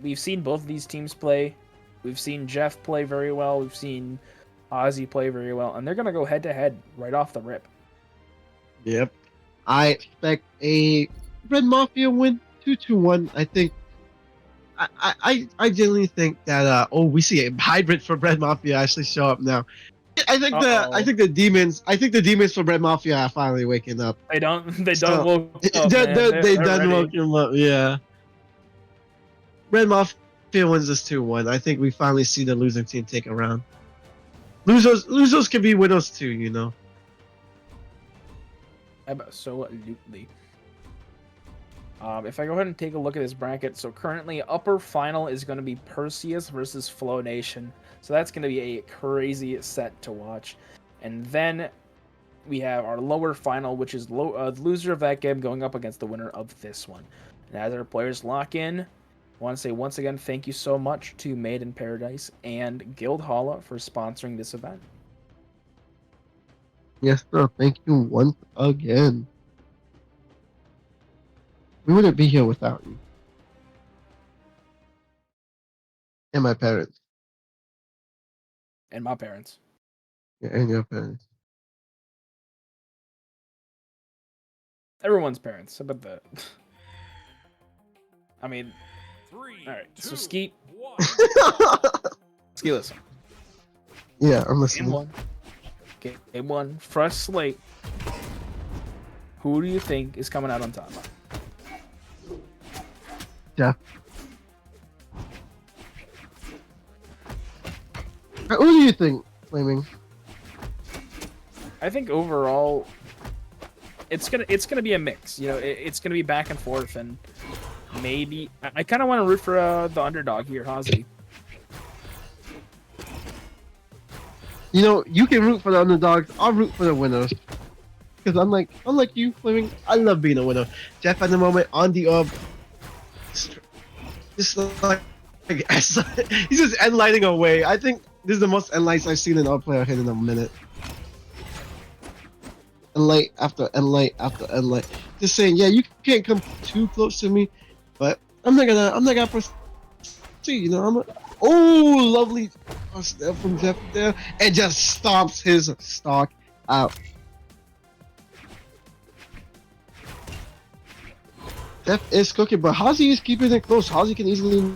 We've seen both of these teams play. We've seen Jeff play very well. We've seen Ozzy play very well, and they're gonna go head to head right off the rip. Yep. I expect a Red Mafia win 2-1. I think. I genuinely think that we see a hybrid for Red Mafia actually show up now. I think the demons for Red Mafia are finally waking up. They done woke up, man. They done ready. woken up, yeah. Red Mafia wins this 2-1. I think we finally see the losing team take a round. Losers can be winners too, you know. Absolutely. If I go ahead and take a look at this bracket, so currently upper final is going to be Perseus versus Flow Nation. So that's going to be a crazy set to watch. And then we have our lower final, which is the loser of that game going up against the winner of this one. And as our players lock in, I want to say once again, thank you so much to Made in Paradise and Guildhalla for sponsoring this event. Yes, sir. Thank you once again. We wouldn't be here without you. And my parents. And my parents. Yeah, and your parents. Everyone's parents. How about that? I mean, 3, all right. 2, So Ski, 1. listen. Yeah, I'm listening. Game one. Fresh slate. Who do you think is coming out on top? Jeff. Who do you think, Flaming? I think overall, it's gonna be a mix. You know, it's gonna be back and forth, and maybe I kind of want to root for the underdog here, Ozzy. You know, you can root for the underdogs. I'll root for the winners. Because unlike you, Flaming, I love being a winner. Jeff at the moment on the just like he's just end lighting away. I think this is the most end lights I've seen an player hit in a minute. End light after end light after end light. Just saying, yeah, you can't come too close to me, but I'm not gonna proceed. You know, lovely step from Jeff there, and just stomps his stock out. Jeff is cooking, but Hazy is keeping it close. Hazy can easily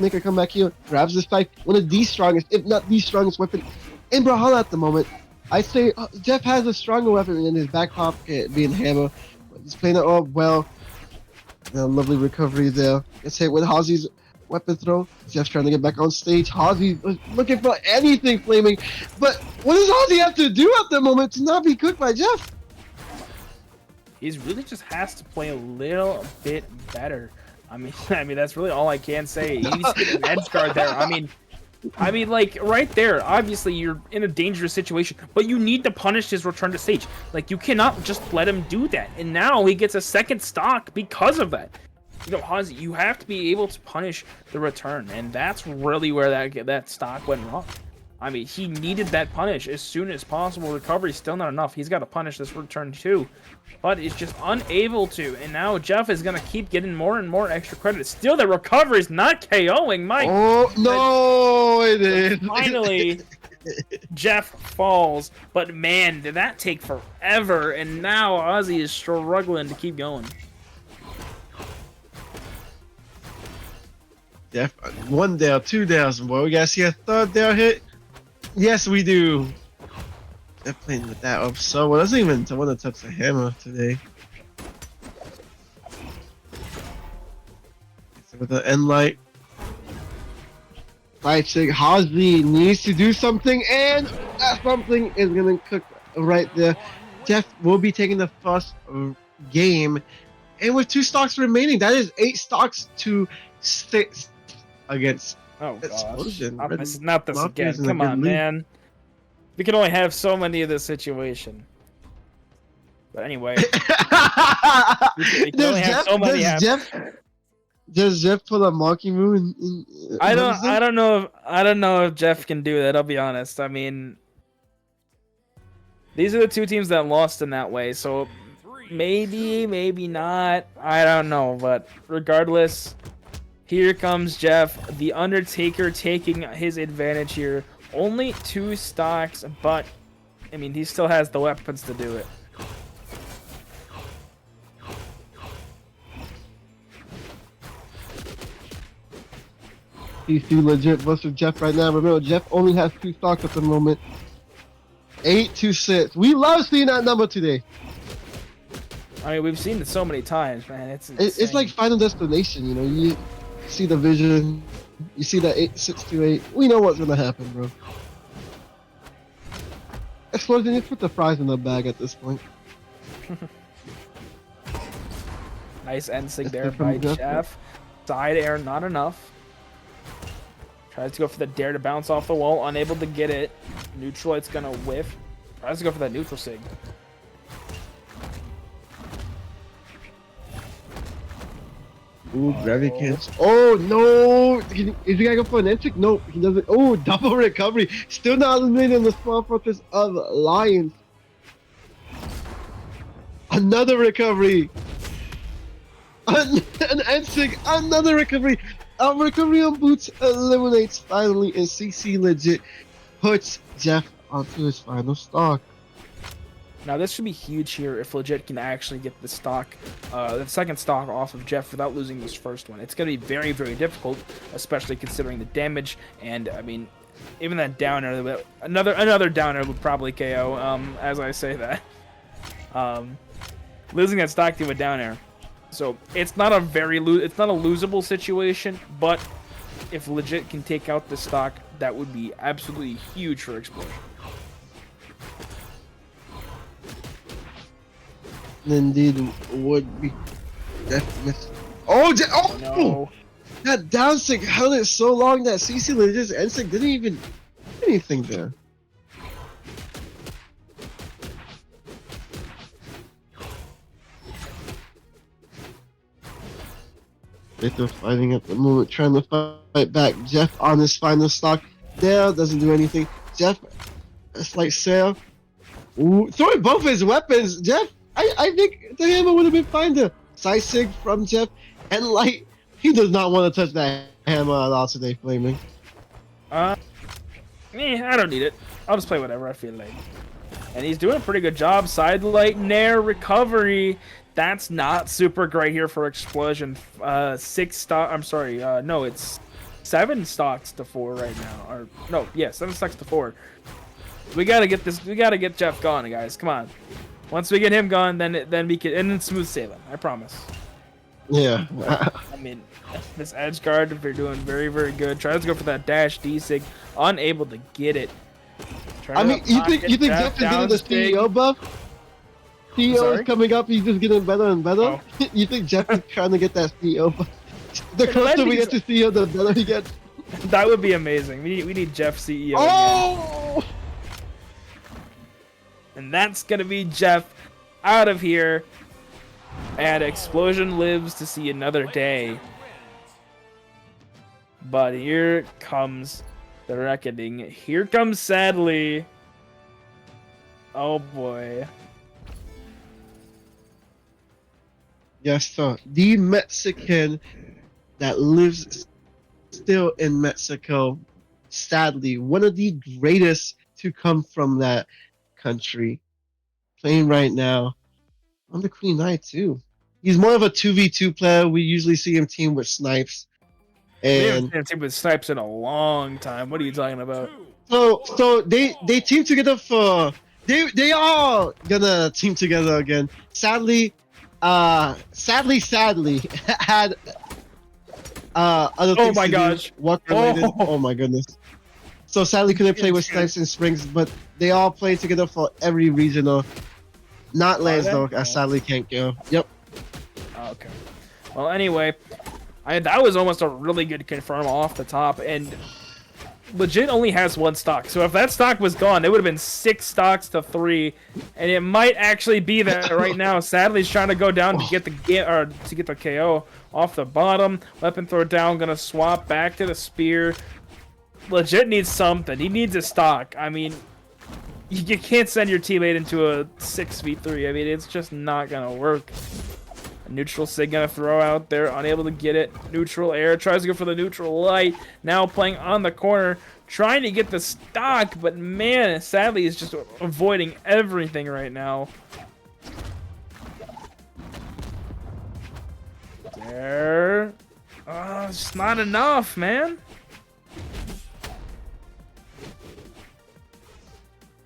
make a comeback here. Grabs this fight, one of the strongest, if not the strongest weapon in Brawlhalla at the moment. I'd say Jeff has a stronger weapon in his back pocket, being Hammer. But he's playing it all well. Lovely recovery there. Gets hit with Hazy's weapon throw. Jeff's trying to get back on stage. Hazy looking for anything, Flaming. But what does Hazy have to do at the moment to not be cooked by Jeff? He's really just has to play a little bit better. I mean, that's really all I can say. He needs to get an edge guard there. I mean, like right there. Obviously, you're in a dangerous situation, but you need to punish his return to stage. Like you cannot just let him do that. And now he gets a second stock because of that. You know, Hazy, you have to be able to punish the return, and that's really where that stock went wrong. I mean, he needed that punish as soon as possible. Recovery still not enough. He's got to punish this return too, but he's just unable to. And now Jeff is gonna keep getting more and more extra credit. Still, the recovery is not KOing Mike. Oh no, it is. Finally, Jeff falls, but man, did that take forever. And now Ozzy is struggling to keep going. Jeff, one down, 2 downs, boy. We gotta see a third down hit. Yes, we do. They're playing with that up so well. Doesn't even want to touch the hammer today. With the end light. Right, so Hazy needs to do something, and that something is gonna cook right there. Jeff will be taking the first game, and with 2 stocks remaining, that is 8 stocks to 6 against. Oh gosh, Explosion. not this again. Come on, man. We can only have so many of this situation. But anyway, we can only have so many. Does Jeff pull a Monkey Moon? I don't know if Jeff can do that. I'll be honest. I mean, these are the 2 teams that lost in that way. So maybe not. I don't know. But regardless, Here comes Jeff, the Undertaker taking his advantage here. Only 2 stocks, but I mean, he still has the weapons to do it. CC legit versus Jeff right now. Remember, Jeff only has 2 stocks at the moment. 8-6. We love seeing that number today. I mean, we've seen it so many times, man. It's like Final Destination, you know. You see the vision, you see that 8-6-2-8. We know what's gonna happen, bro. Explosion, just put the fries in the bag at this point. Nice end sig there by Jeff. Side air, not enough. Tries to go for the dare to bounce off the wall, unable to get it. Neutral, it's gonna whiff. Tries to go for that neutral sig. Ooh, gravity cancel. Oh no! Is he gonna go for an entry? No, he doesn't. Oh, double recovery. Still not eliminating the small fortress of Lions. Another recovery. An NSIG, another recovery. A recovery on boots eliminates finally, and CC legit puts Jeff onto his final stock. Now this should be huge here if legit can actually get the stock, the second stock off of Jeff without losing this first one. It's going to be very, very difficult, especially considering the damage. And I mean, even that downer, another downer would probably KO. As I say that, losing that stock to a down air. So it's not a it's not a losable situation, but if legit can take out the stock, that would be absolutely huge for Explosion. Indeed, would be definitely. Oh, oh no! That down stick held it so long that CC legit's end stick didn't even do anything there. They're fighting at the moment, trying to fight back. Jeff on his final stock. There doesn't do anything. Jeff, it's like Sarah. Ooh, throwing both his weapons. Jeff, I think the hammer would have been fine there. Side sig from Jeff, and Light, he does not want to touch that hammer at all today, Flaming. I don't need it. I'll just play whatever I feel like. And he's doing a pretty good job. Side light nair recovery. That's not super great here for Explosion. 6 stock. I'm sorry. No, it's 7 stocks to 4 right now. Or no, yeah, 7 stocks to 4. We gotta get this. We gotta get Jeff gone, guys. Come on. Once we get him gone, then we can, and then smooth sailing. I promise. Yeah. I mean, this edge guard, if you're doing very, very good. Tries to go for that dash D sig, unable to get it. I mean, you think Jeff is getting the CEO buff? CEO is coming up. He's just getting better and better. Oh. You think Jeff is trying to get that CEO buff? The closer we get to CEO, the better he gets. That would be amazing. We need Jeff CEO. Oh! Again. And that's gonna be Jeff out of here. And Explosion lives to see another day. But here comes the reckoning. Here comes Sadly. Oh boy. Yes, sir. The Mexican that lives still in Mexico. Sadly, one of the greatest to come from that country. Playing right now on the Queen Knight too. He's more of a 2v2 player. We usually see him team with Snipes. And we haven't seen him team with Snipes in a long time. What are you talking about? So they team together for they are gonna team together again. Sadly had other things. Oh my gosh. Work related. Oh my goodness. So sadly couldn't play with Snipes and Springs, but they all play together for every regional. Not Lance though, I sadly can't go. Yep. Okay. Well, anyway, that was almost a really good confirm off the top, and legit only has 1 stock. So if that stock was gone, it would have been 6 stocks to 3, and it might actually be that right now. Sadly, he's trying to go down to get the KO off the bottom. Weapon throw down, gonna swap back to the spear. Legit needs something. He needs a stock. I mean, you can't send your teammate into a 6v3. I mean, it's just not gonna work. A neutral Sig gonna throw out there, unable to get it. Neutral air, tries to go for the neutral light. Now playing on the corner, trying to get the stock, but man, sadly is just avoiding everything right now. There. It's just not enough, man.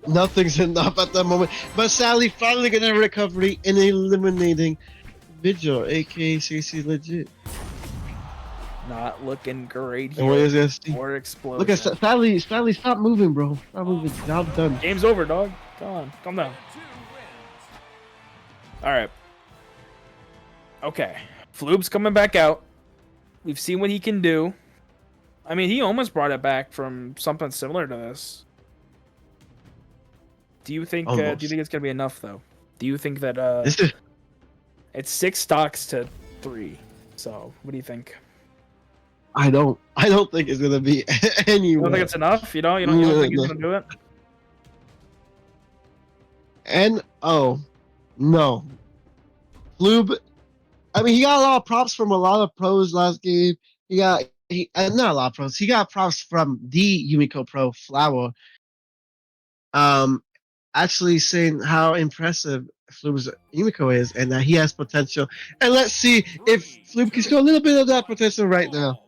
Nothing's enough at the moment. But Sally finally getting a recovery and eliminating Vigil, aka CC Legit. Not looking great And what here. is this? More explosion. Look at Sally, stop moving, bro. Stop moving. Job done. Game's over, dog. Come on, calm down. All right. Okay. Floob's coming back out. We've seen what he can do. I mean, he almost brought it back from something similar to this. Do you think? Do you think it's gonna be enough, though? Do you think that? It's 6 stocks to 3. So, what do you think? I don't think it's gonna be anywhere. You don't think it's enough? You don't think he's gonna do it? And oh, no. Floob, I mean, he got a lot of props from a lot of pros last game. Not a lot of pros. He got props from the Yumiko pro Flower. Actually saying how impressive Floob's Yumiko is and that he has potential. And let's see if Floob can show a little bit of that potential right now.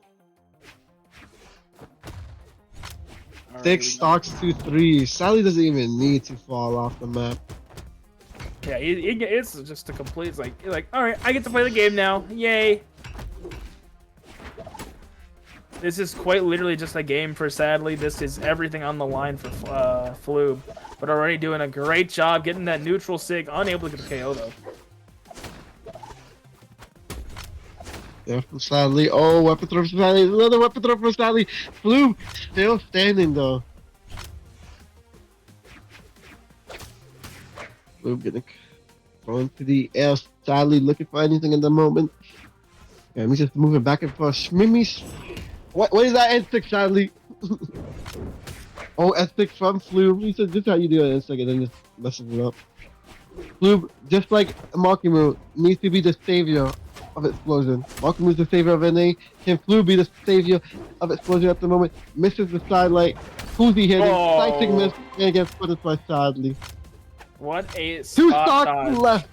6 stocks to 3. Sally doesn't even need to fall off the map. Yeah, it's just a complete. It's like, all right, I get to play the game now. Yay! This is quite literally just a game for Sadly. This is everything on the line for Floob, but already doing a great job getting that neutral Sig. Unable to get the KO though. Yeah, from Sadly. Oh, weapon throw from Sadly. Another weapon throw from Sadly. Floob still standing though. Floob getting thrown to the air. Sadly looking for anything in the moment. Yeah, he's just moving back and forth. Mimi's. What is that N6, Sadly? Oh, S6 from Floob. He said, this is how you do it N6 and then just messes it up. Floob, just like Makimu, needs to be the savior of Explosion. Makimu's the savior of NA. Can Floob be the savior of Explosion at the moment? Misses the sidelight. Who's he hitting? Slicing miss and gets put by Sadly. What a 2 stocks left.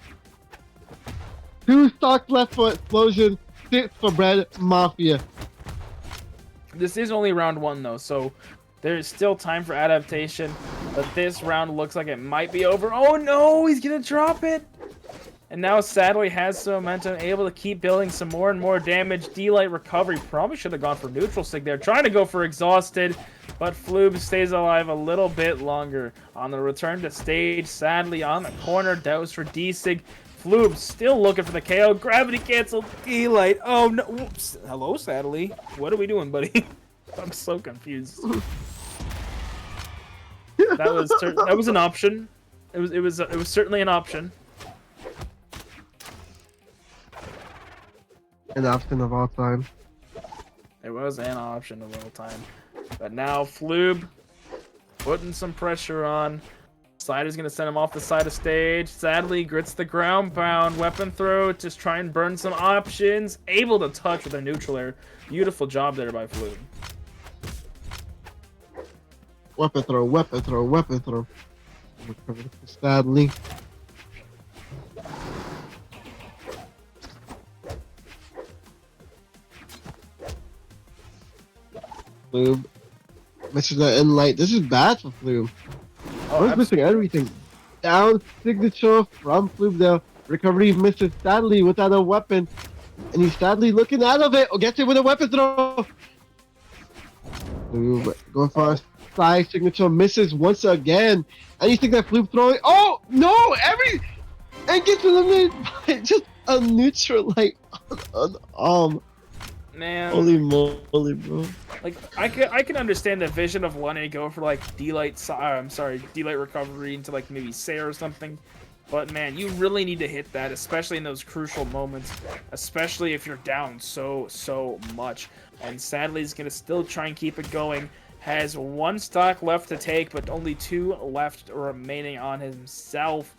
2 stocks left for Explosion. 6 for Bread Mafia. This is only round 1 though, so there is still time for adaptation. But this round looks like it might be over. Oh no, he's gonna drop it! And now Sadly has some momentum, able to keep building some more and more damage. D-Light recovery, probably should have gone for neutral Sig there. Trying to go for exhausted, but Floob stays alive a little bit longer. On the return to stage, Sadly on the corner, douse for D-Sig. Floob still looking for the KO. Gravity cancel. D-Light. Oh no. Whoops. Hello, Sadly. What are we doing, buddy? I'm so confused. That was an option. It was certainly an option. An option of all time. It was an option of all time. But now Floob putting some pressure on. Slider's gonna send him off the side of stage. Sadly, grits the ground pound. Weapon throw, just try and burn some options. Able to touch with a neutral air. Beautiful job there by Floob. Weapon throw, weapon throw, weapon throw. Sadly. Floob. Misses the end light. This is bad for Floob. He's missing everything. Down signature from Floob there. Recovery misses Sadly without a weapon. And he's Sadly looking out of it. Oh, gets it with a weapon throw. Floob going for a side signature. Misses once again. And you think that Floob throwing. Oh, no! And gets eliminated by just a neutral light on arm. Man. Holy moly, bro. Like, I can understand the vision of wanting to go for, like, D-Light recovery into, like, maybe Say or something. But, man, you really need to hit that, especially in those crucial moments. Especially if you're down so much. And Sadly, he's going to still try and keep it going. Has 1 stock left to take, but only 2 left remaining on himself.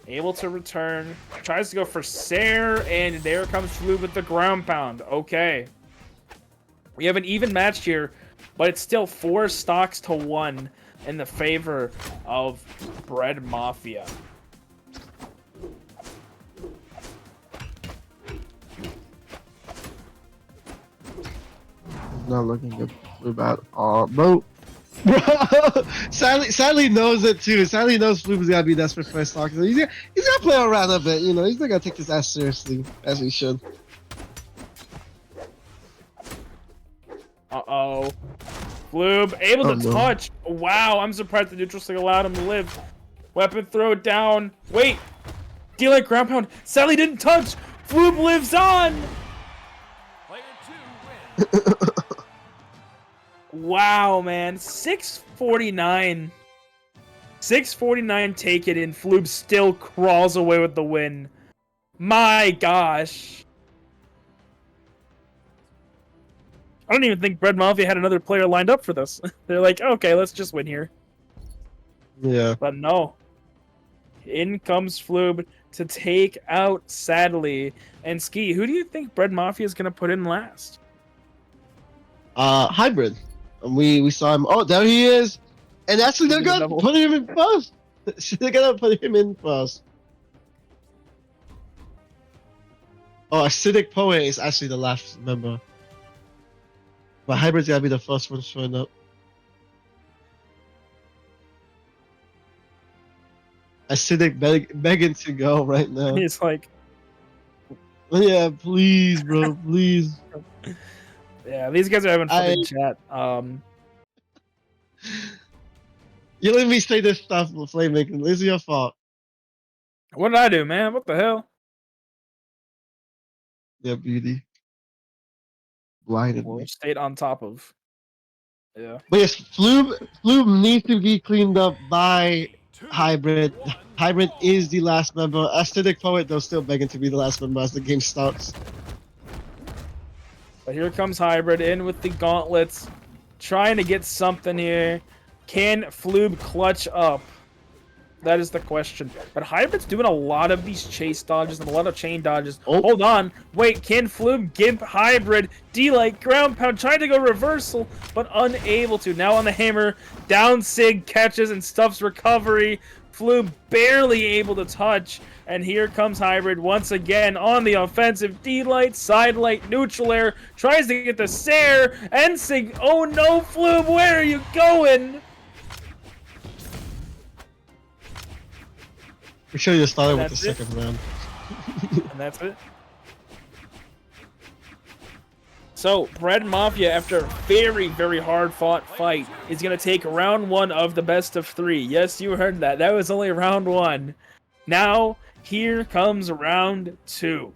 able to return, tries to go for Sair, and there comes Flube with the ground pound. Okay. We have an even match here, but it's still 4 stocks to 1 in the favor of Bread Mafia. Not looking good for Flube at all. Bro, sadly knows it too. Sadly knows Flube's gotta be desperate for a stock. He's gonna play around a bit, you know. He's not gonna take his ass seriously as he should. Uh-oh. Flube able to no. touch. Wow, I'm surprised the neutral stick allowed him to live. Weapon throw down. Wait. D-like ground pound. Sadly didn't touch. Flube lives on. Player 2 wins. Wow, man. 649. 649 take it in. Flube still crawls away with the win. My gosh. I don't even think Bread Mafia had another player lined up for this. They're like, okay, let's just win here. Yeah. But no. In comes Flube to take out Sadly. And Ski, who do you think Bread Mafia is going to put in last? Hybrid. We saw him. Oh, there he is. And actually, they're gonna put him in first. They're gonna put him in first. Oh, Acidic Poet is actually the last member. But Hybrid's gotta be the first one showing up. Acidic begging to go right now. He's like, Yeah, please, bro, please. yeah, these guys are having fun in chat. You let me say this stuff, Flaming. This is your fault. What did I do, man? What the hell? Yeah, beauty. Blinded me. Well, stayed on top of. Yeah. But yes, Flube needs to be cleaned up by Hybrid. Hybrid is the last member. Acidic Poet, though, still begging to be the last member as the game starts. But here comes Hybrid in with the gauntlets, trying to get something here. Can Flube clutch up? That is the question. But Hybrid's doing a lot of these chase dodges and a lot of chain dodges. Oh. Hold on. Wait, can Flube give Hybrid D-like ground pound? Trying to go reversal, but unable to. Now on the hammer, down Sig catches and stuffs recovery. Flube barely able to touch. And here comes Hybrid once again on the offensive. D-light, side light, neutral air. Tries to get the Sair. And Sig. Oh no, Flube, where are you going? We should have started with the That's it? second round. And that's it. So, Bread Mafia, after a very, very hard-fought fight, is going to take round 1 of the best of 3. Yes, you heard that. That was only round 1. Now, here comes round 2.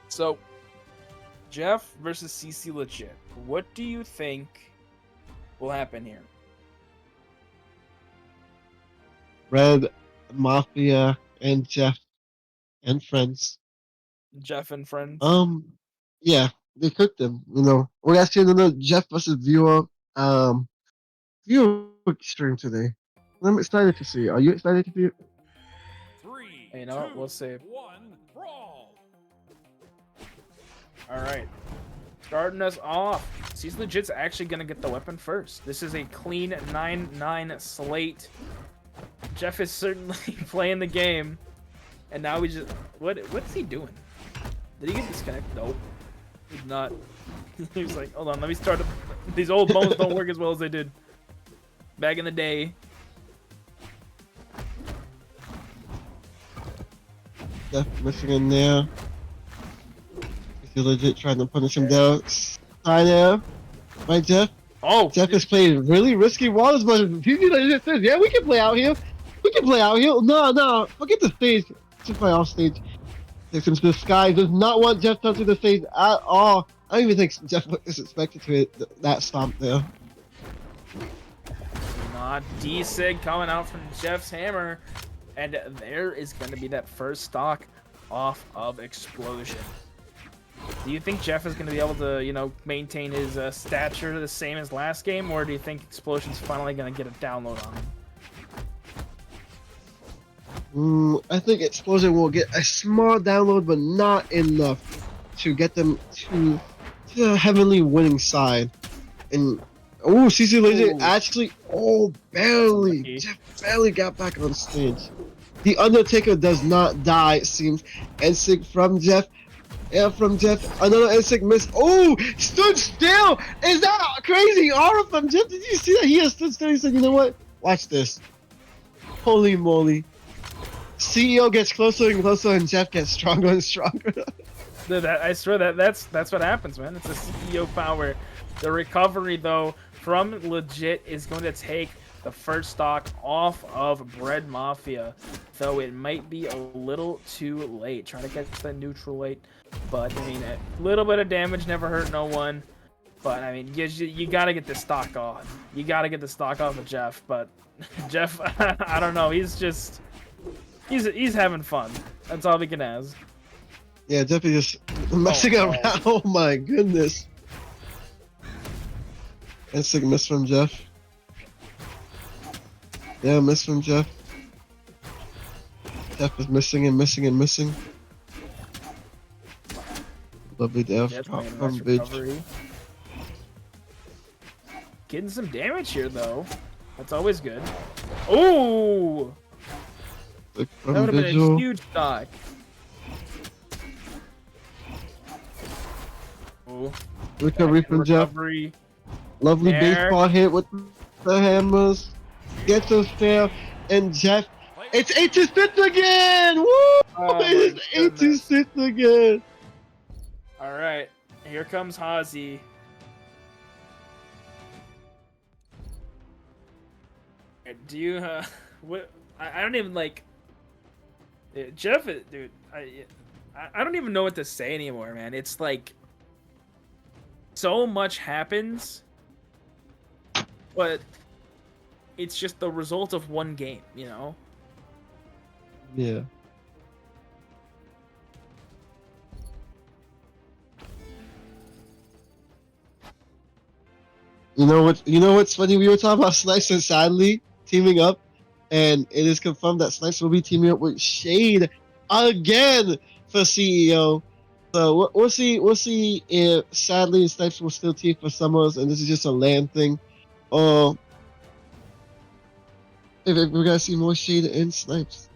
So, Jeff versus CC Legit. What do you think will happen here? Red, Mafia, and Jeff, and friends. Jeff and friends. Yeah, they cooked them. You know, we're actually another Jeff versus viewer stream today. I'm excited to see it. Are you excited to see it? 3, You know what? 2, We'll see. 1, brawl. All right. Starting us off. CC Legit's actually going to get the weapon first. This is a clean 9-9 slate. Jeff is certainly playing the game. And now we just... What's he doing? Did he get disconnected? Nope. He's not. He's like, hold on, let me start. These old bones don't work as well as they did back in the day. Jeff missing in there. He's legit trying to punish him down. Side air. Right, Jeff? Oh! Jeff is playing really risky waters, but he legit says, yeah, we can play out here. We can play out here. No, forget the stage. Just play off stage. Takes him to the sky. Does not want Jeff touching the stage at all. I don't even think Jeff is expected to hit that stomp there. D-Sig coming out from Jeff's hammer. And there is going to be that first stock off of Explosion. Do you think Jeff is going to be able to, you know, maintain his stature the same as last game, or do you think Explosion's finally going to get a download on him? I think Explosion will get a small download, but not enough to get them to the heavenly winning side. And CC Laser Ooh. actually, barely, Jeff barely got back on stage. The Undertaker does not die, it seems. N-Sig from Jeff. Yeah, from Jeff. Another N-Sig miss. Oh, stood still. Is that crazy aura from Jeff? Did you see that? He has stood still. He said, you know what? Watch this. Holy moly. CEO gets closer and closer, and Jeff gets stronger and stronger. Dude, I swear that's what happens, man. It's a CEO power. The recovery, though, from Legit is going to take the first stock off of Bread Mafia, though it might be a little too late. Trying to catch that neutral late, but I mean, a little bit of damage never hurt no one. But I mean, you gotta get the stock on. You gotta get the stock off of Jeff. But Jeff, I don't know. He's he's having fun. That's all we can ask. Yeah, Jeff is just messing around. Oh my goodness. N-Sig miss from Jeff. Yeah, miss from Jeff. Jeff is missing and missing and missing. Lovely death from Bitch. Getting some damage here, though. That's always good. Oh! That would have been a huge stock. Oh. Recovery from Jeff. Lovely baseball hit with the hammers. Gets us fair. And Jeff. It's 8-6 again! Woo! It's 8-6 again! Alright. Here comes Hazy. Do you, what? I don't even like. Jeff, dude, I don't even know what to say anymore, man. It's like so much happens, but it's just the result of one game, you know? Yeah. You know what's funny? We were talking about Slice and Sadly teaming up, and it is confirmed that Slice will be teaming up with Shade again for CEO. So we'll see if Sadly and Snipes will still team for Summers, and this is just a land thing, or if we're gonna see more Shade and Snipes.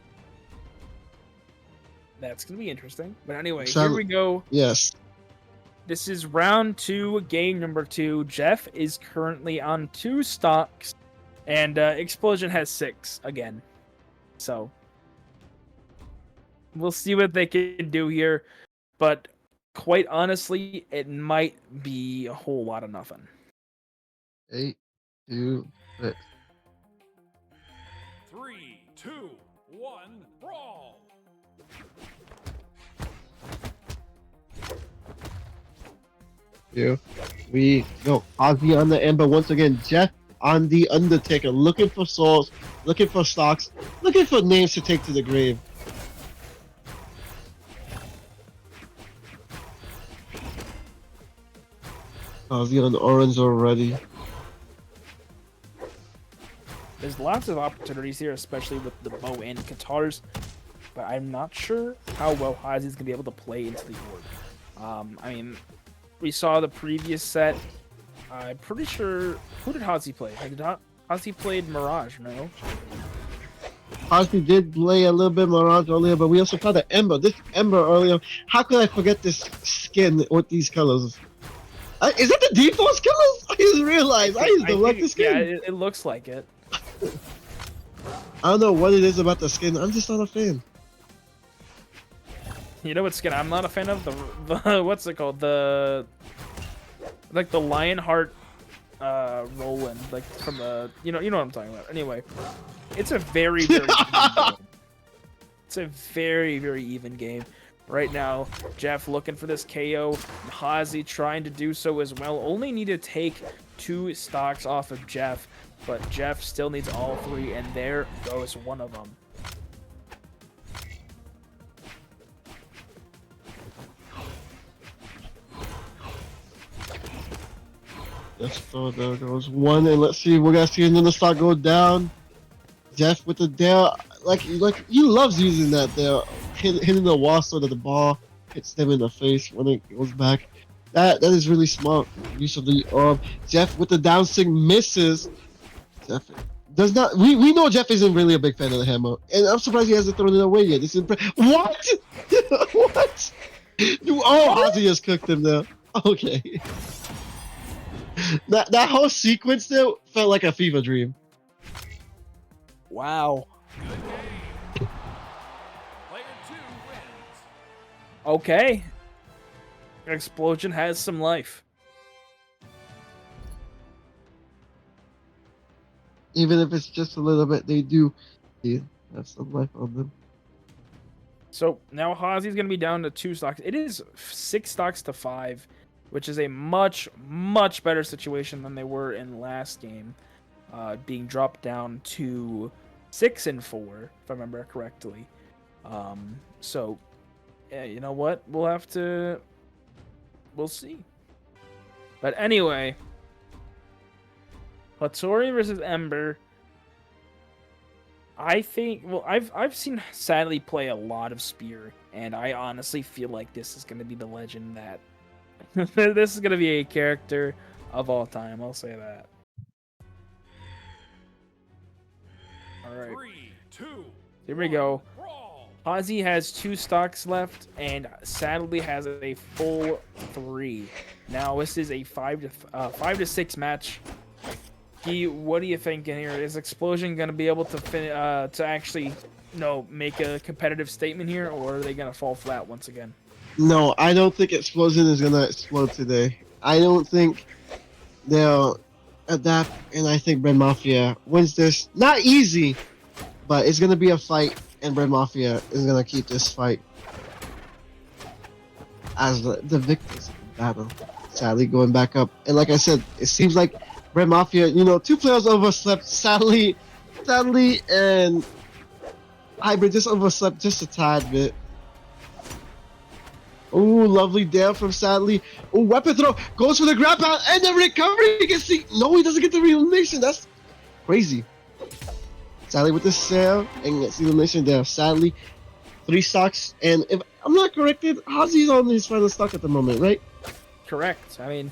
That's gonna be interesting. But anyway, here we go. Yes. This is round 2, game number 2. Jeff is currently on 2 stocks, and Explosion has 6 again. So we'll see what they can do here, but quite honestly, it might be a whole lot of nothing. 8, 2, 6. 3, 2, 1, brawl! Here we go. Ozzy on the Ember once again. Jeff on the Undertaker, looking for souls, looking for stocks, looking for names to take to the grave. Ozzy on the orange already. There's lots of opportunities here, especially with the bow and guitars, but I'm not sure how well Ozzy's gonna be able to play into the org. I mean, we saw the previous set. I'm pretty sure. Who did Hazy play? Hazy played Mirage, no? Hazy did play a little bit Mirage earlier, but we also saw the Ember. This Ember earlier. How could I forget this skin with these colors? Is that the default colors? I just realized. I used to like the skin. Yeah, it looks like it. I don't know what it is about the skin. I'm just not a fan. You know what skin I'm not a fan of? The what's it called? The like the Lionheart Roland, like from the you know what I'm talking about. Anyway, it's a very even game. It's a very even game. Right now, Jeff looking for this KO. Hazy trying to do so as well. Only need to take 2 stocks off of Jeff, but Jeff still needs all 3, and there goes one of them. Yes, so there goes one, and let's see. We're gonna see another stock go down. Jeff with the dare, like he loves using that there, hitting the wall so that the ball hits them in the face when it goes back. That is really smart use of the orb. Jeff with the down sig misses. Jeff does not. We know Jeff isn't really a big fan of the hammer, and I'm surprised he hasn't thrown it away yet. This is what? What? Oh, Ozzy has cooked him there. Okay. That whole sequence there felt like a fever dream. Wow. Good game. Player 2 wins. Okay. Explosion has some life. Even if it's just a little bit, they do have some life on them. So now Hazi's going to be down to 2 stocks. It is 6 stocks to 5, which is a much, much better situation than they were in last game. Being dropped down to 6 and 4, if I remember correctly. So, yeah, you know what? We'll see. But anyway, Hattori versus Ember. I think, well, I've seen Sadly play a lot of Spear, and I honestly feel like this is going to be the legend that this is going to be a character of all time. I'll say that. All right. 3, 2, Here we go. brawl. Hazi has 2 stocks left, and Sadly has a full 3. Now this is a 5 to 6 match. What are you thinking here? Is Explosion gonna be able to actually, make a competitive statement here, or are they gonna fall flat once again? No, I don't think Explosion is gonna explode today. I don't think they'll adapt, and I think Bread Mafia wins this. Not easy, but it's gonna be a fight, and Bread Mafia is gonna keep this fight as the victors of the battle. Sadly, going back up, and like I said, it seems like Bread Mafia, 2 players overslept. Sadly, and Hybrid just overslept just a tad bit. Oh, lovely dare from Sadly. Oh, weapon throw goes for the grab out and the recovery. You can see, no, he doesn't get the elimination. That's crazy. Sadly with the sale and gets the elimination there. Sadly, 3 stocks, and if I'm not corrected, Hazi's on his final stock at the moment, right? Correct. I mean,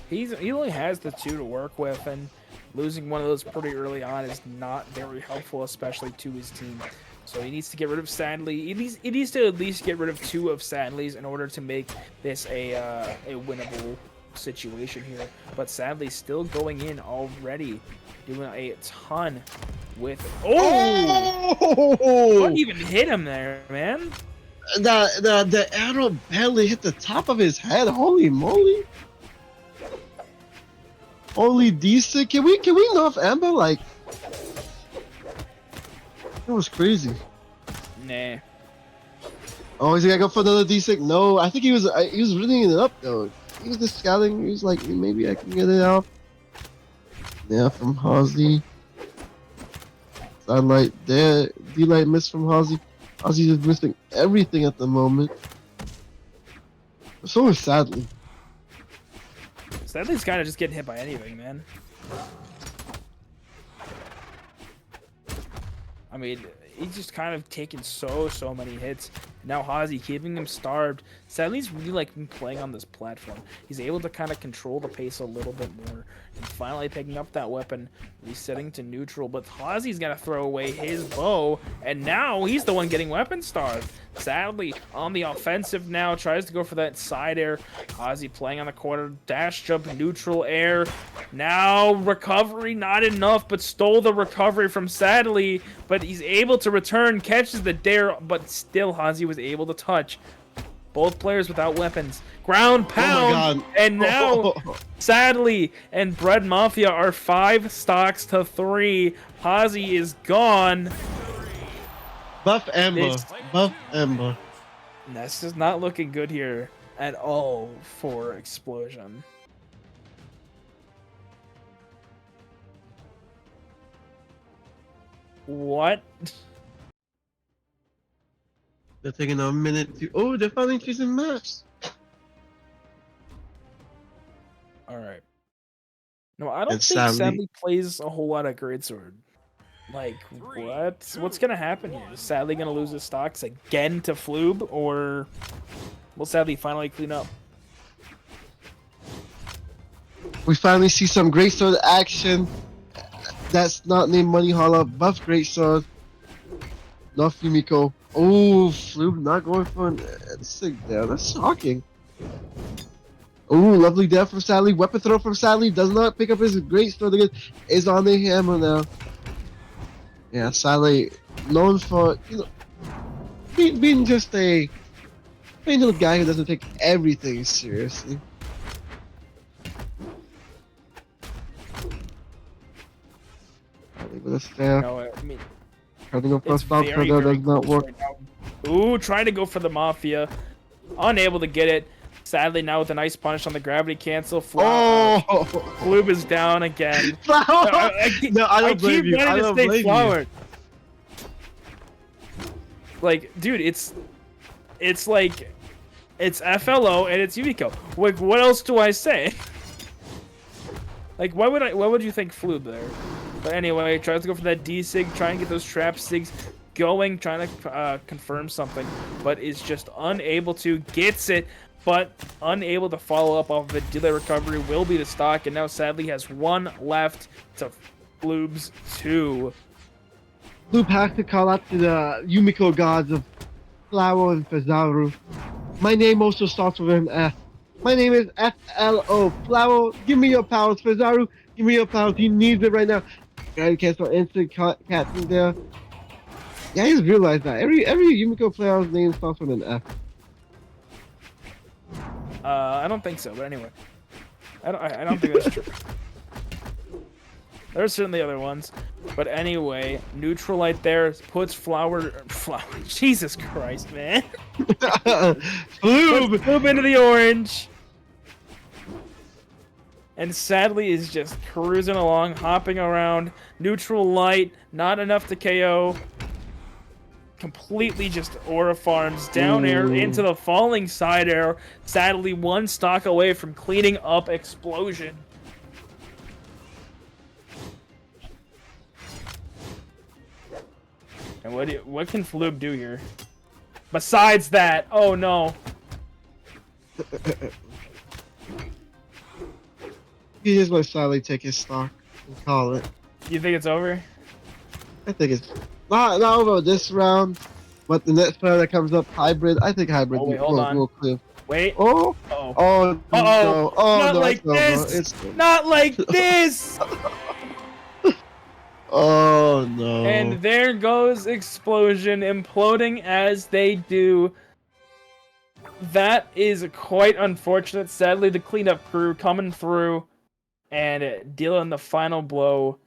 he only has the 2 to work with, and losing one of those pretty early on is not very helpful, especially to his team. So he needs to get rid of Sadly. He needs to at least get rid of 2 of Sadly's in order to make this a winnable situation here. But Sadly still going in already, doing a ton with. Oh! What even hit him there, man? The arrow barely hit the top of his head. Holy moly! Holy decent. Can we nerf Amber? Like, that was crazy. Nah. Oh, is he gonna go for another D6? No, I think he was reading it up though. He was just scouting. He was like, maybe I can get it out. Yeah, from Hazi. Sunlight there. D-light miss from Hazi. Hazi's just missing everything at the moment. So is Sadly. Sadly's kind of just getting hit by anything, man. I mean, he's just kind of taking so many hits. Now Hazi keeping him starved. Sadly's really like playing on this platform. He's able to kind of control the pace a little bit more. And finally picking up that weapon, resetting to neutral. But Hazi's got to throw away his bow. And now he's the one getting weapon starved. Sadly on the offensive now. Tries to go for that side air. Hazi playing on the corner. Dash jump, neutral air. Now recovery, not enough. But stole the recovery from Sadly. But he's able to return. Catches the dare. But still Hazi was able to touch. Both players without weapons. Ground pound. Oh my God. And now, Sadly and Bread Mafia are 5 stocks to 3. Hazi is gone. Buff Amber. This- Buff Amber. This is not looking good here at all for Explosion. What? They're taking a minute to. Oh, they're finally choosing maps. All right. No, I don't And think sadly, Sadly plays a whole lot of Greatsword. Like, what's gonna happen here? Is Sadly gonna lose his stocks again to Floob, or will Sadly finally clean up? we finally see some Greatsword action. That's not named Money Holla. Buff Greatsword. Not Fumiko. Oh, Floob not going for an sick there. That's shocking. Oh, lovely death from Sadly. Weapon throw from Sadly. Does not pick up his Greatsword again. Is on the hammer now. Yeah, Sadly known for being just a little guy who doesn't take everything seriously. With a staff. No, I mean, Trying to go for a it's stop very, there, very does not close work. right now. Ooh, trying to go for the Mafia. Unable to get it. Sadly, now with a nice punish on the gravity cancel. Floob is down again. Flower! No, I don't I blame keep you. I wanting to don't say blame Flower. Like, dude, it's like, it's FLO and it's Yumiko. Like, what else do I say? Like, why would you think Floob there? But anyway, tries to go for that D-Sig, trying to get those trap Sigs going, trying to confirm something, but is just unable to. Gets it, but unable to follow up off of it. Delay recovery will be the stock, and now sadly has one left to Floob's 2. Loop has to call out to the Yumiko gods of Flower and Fazaru. My name also starts with an F. My name is FLO. Flower, give me your powers. Fazaru, give me your powers. He needs it right now. Guy cancel instant captain there. Yeah, I just realized that. Every Yumiko player's name starts with an F. I don't think so, but anyway. I don't think that's true. There's certainly other ones. But anyway, Neutralite there puts Flower. Jesus Christ, man. Floob into the orange. And sadly is just cruising along, hopping around. Neutral light, not enough to KO. Completely just aura farms down air into the falling side air. Sadly, one stock away from cleaning up explosion. And what can Floob do here? Besides that, oh no. He just let Sadly take his stock and call it. You think it's over? I think it's not over this round, but the next player that comes up, Hybrid. I think Hybrid will clear. Wait. Oh. Uh-oh. Oh. Uh-oh. No. Oh Not no. like this. It's Not like this. Oh no. And there goes Explosion, imploding as they do. That is quite unfortunate. Sadly, the cleanup crew coming through and dealing the final blow.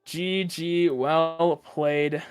GG, well played.